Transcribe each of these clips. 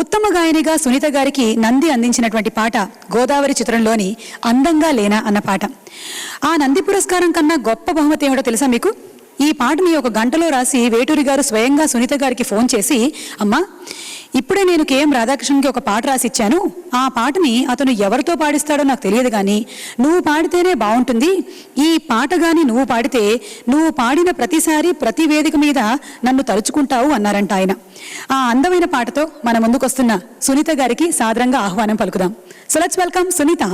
ఉత్తమ గాయనిగా సునీత గారికి నంది అందించినటువంటి పాట గోదావరి చిత్రంలోని అందంగా లేనా అన్న పాట. ఆ నంది పురస్కారం కన్నా గొప్ప బహుమతి ఏమిటో తెలుసా మీకు? ఈ పాటని 1 గంటలో రాసి వేటూరి గారు స్వయంగా సునీత గారికి ఫోన్ చేసి, అమ్మా ఇప్పుడే నేను కెఎం రాధాకృష్ణన్కి ఒక పాట రాసి ఇచ్చాను, ఆ పాటని అతను ఎవరితో పాడిస్తాడో నాకు తెలియదు, కానీ నువ్వు పాడితేనే బాగుంటుంది, ఈ పాట కానీ నువ్వు పాడితే నువ్వు పాడిన ప్రతిసారి ప్రతి వేదిక మీద నన్ను తలుచుకుంటావు అన్నారంట ఆయన. ఆ అందమైన పాటతో మన ముందుకొస్తున్న సునీత గారికి సాదరంగా ఆహ్వానం పలుకుదాం. So let's welcome Sunitha.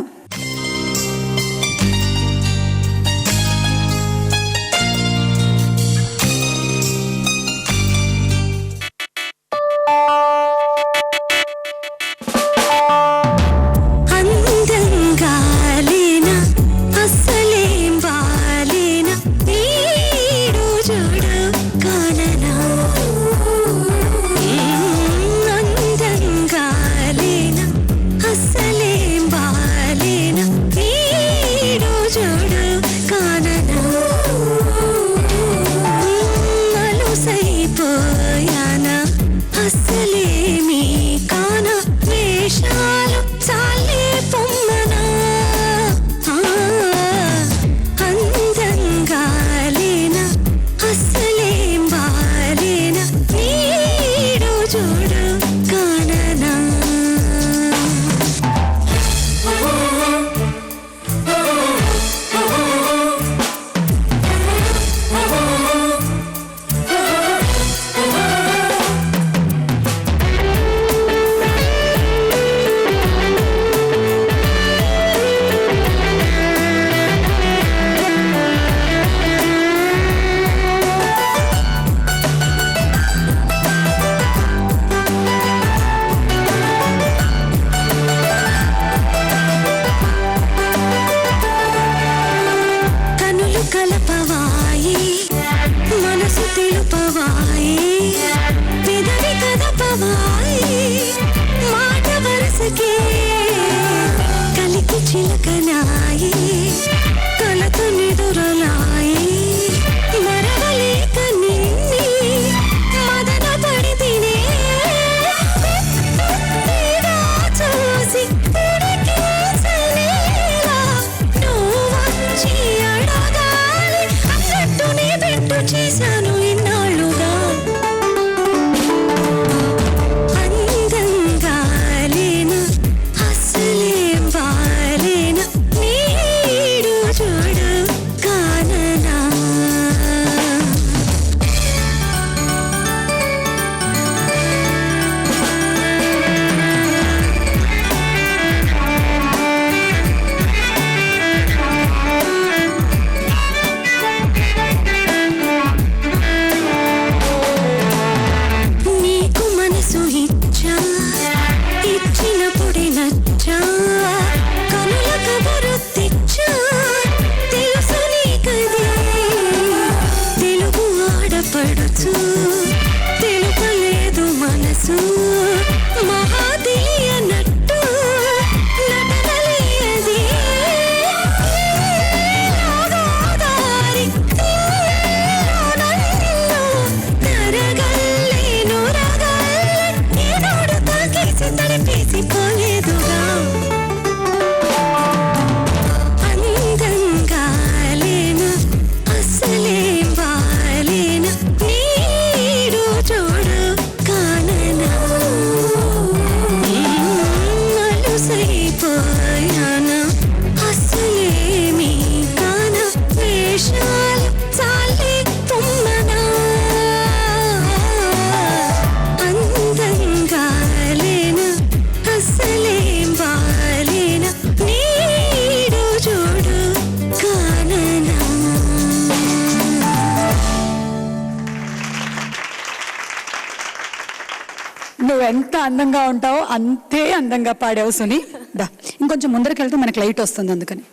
నువ్వు ఎంత అందంగా ఉంటావో అంతే అందంగా పాడావు సునీ. దా ఇంకొంచెం ముందరికి వెళ్తే మనకి లైట్ వస్తుంది, అందుకని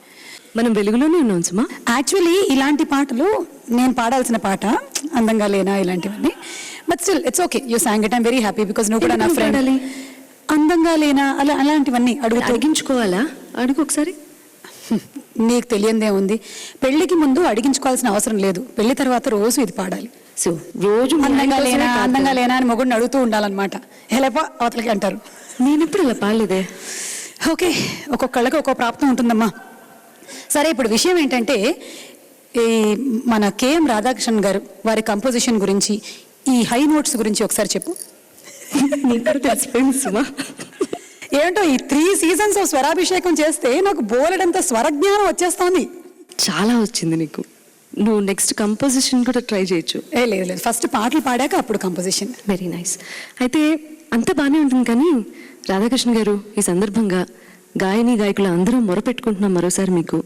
మనం వెలుగులోనే ఉన్నాం సుమా. యాక్చువల్లీ ఇలాంటి పాటలు నేను పాడాల్సిన పాట అందంగా లేనా ఇలాంటివన్నీ, but still it's okay, you song it. I'm very happy because నువ్వు కూడా నా ఫ్రెండ్. అందంగా లేనా అలాంటివన్నీ అడిగించుకోవాలా? అడుగు ఒకసారి. నీకు తెలియందే ఉంది, పెళ్లికి ముందు అడిగించుకోవాల్సిన అవసరం లేదు, పెళ్లి తర్వాత రోజు ఇది పాడాలి. సో రోజు మీ ఆయన అందంగా కోసమే లేనా పాడతాను. అందంగా లేనా అని మొగుడిని అడుగుతూ ఉండాలన్నమాట. ఎలాపో అవతలకి అంటారు. నేను ఎప్పుడు ఇలా పాడలేదే. ఓకే, ఒక్కొక్కళ్ళకి ఒక్కో ప్రాప్తం ఉంటుందమ్మా. సరే, ఇప్పుడు విషయం ఏంటంటే ఈ మన కేఎం రాధాకృష్ణన్ గారు వారి కంపోజిషన్ గురించి, ఈ హై నోట్స్ గురించి ఒకసారి చెప్పు. నీకు కూడా తెలిసిపోయింది సుమా. ఏంటో ఈ 3 seasons స్వరాభిషేకం చేస్తే నాకు బోలెడంత స్వరజ్ఞానం వచ్చేస్తోంది. చాలా వచ్చింది నీకు. నువ్వు నెక్స్ట్ కంపోజిషన్ కూడా ట్రై చేయొచ్చు. లేదు లేదు, ఫస్ట్ పాటలు పాడాక అప్పుడు కంపోజిషన్. Very nice. అయితే అంత బాగానే ఉంటుంది, కానీ రాధాకృష్ణ గారు, ఈ సందర్భంగా గాయని గాయకులు అందరం మొరపెట్టుకుంటున్నాం, మరోసారి మీకు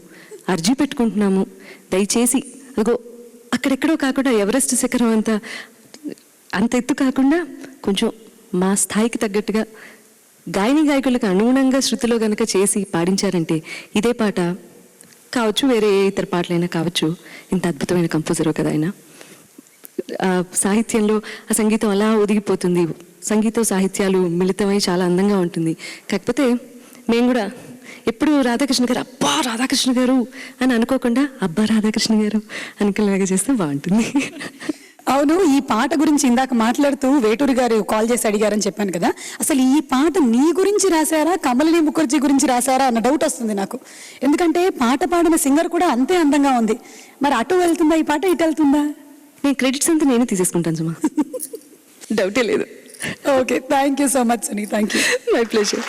అర్జీ పెట్టుకుంటున్నాము. దయచేసి అదిగో అక్కడెక్కడో కాకుండా ఎవరెస్ట్ శిఖరం అంత ఎత్తు కాకుండా కొంచెం మా స్థాయికి తగ్గట్టుగా గాయని గాయకులకు అనుగుణంగా శృతిలో గనక చేసి పాడించారంటే ఇదే పాట కావచ్చు, వేరే ఏ ఇతర పాటలైనా కావచ్చు. ఇంత అద్భుతమైన కంపోజరు కదా ఆయన. సాహిత్యంలో ఆ సంగీతం అలా ఒదిగిపోతుంది. సంగీతం సాహిత్యాలు మిళితమై చాలా అందంగా ఉంటుంది. కాకపోతే మేము కూడా ఎప్పుడు రాధాకృష్ణ గారు అబ్బా రాధాకృష్ణ గారు అని అనుకోకుండా అబ్బా రాధాకృష్ణ గారు అనుకునేలాగా చేస్తే బాగుంటుంది. అవును, ఈ పాట గురించి ఇందాక మాట్లాడుతూ వేటూరి గారు కాల్ చేసి అడిగారని చెప్పాను కదా, అసలు ఈ పాట నీ గురించి రాశారా, కమలిని ముఖర్జీ గురించి రాశారా అన్న డౌట్ వస్తుంది నాకు. ఎందుకంటే పాట పాడిన సింగర్ కూడా అంతే అందంగా ఉంది. మరి అటు వెళ్తుందా ఈ పాట, ఇటు వెళ్తుందా? నేను క్రెడిట్స్ అంతా నేనే తీసేసుకుంటాను సుమా, డౌటే లేదు. Okay, thank you so much Suni, thank you. My pleasure.